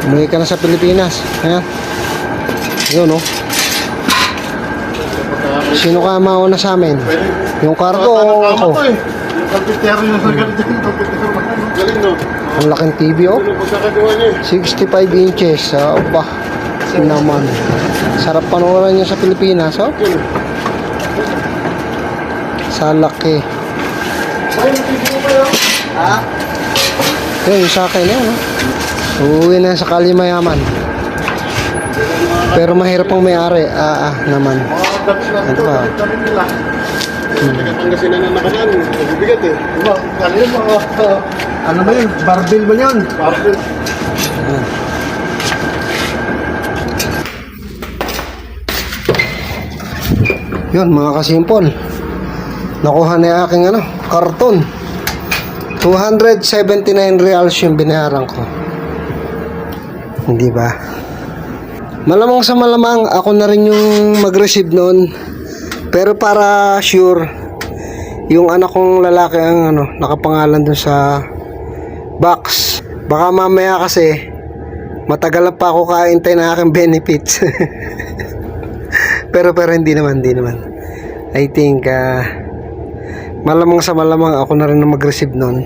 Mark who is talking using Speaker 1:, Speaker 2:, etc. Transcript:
Speaker 1: Umuwi ka na sa Pilipinas. Ayan. Yun, oh. Sino ka mauna sa amin? Yung cargo o ako?
Speaker 2: Yung kalpitero yung ganito. Galing, no?
Speaker 1: Ang laking TV, oh. 65 inches. Ba? Naman. Sarap panoorin niya sa Pilipinas, oh. Sa laki.
Speaker 2: Ha?
Speaker 1: Yun, yung sa akin yan, oh. Uuwi na sa Kalimayaman. Pero mahirap ang may-ari. Naman. Ito pa.
Speaker 2: Pangasinan na nakanaan. Nabibigat eh. Diba? Ano yun mga...
Speaker 1: Ano ba yun? Barbell ba yun?
Speaker 2: Barbell.
Speaker 1: Yun, mga kasimpol. Nakuha na aking karton. 279 reals yung binayaran ko. Hindi ba? Malamang sa malamang ako na rin yung mag-receive noon. Pero para sure, yung anak kong lalaki ang nakapangalan dun sa box. Baka mamaya kasi matagal pa ako kaintay na aking benefits. pero hindi naman. I think malamang sa malamang ako na rin na mag-receive noon.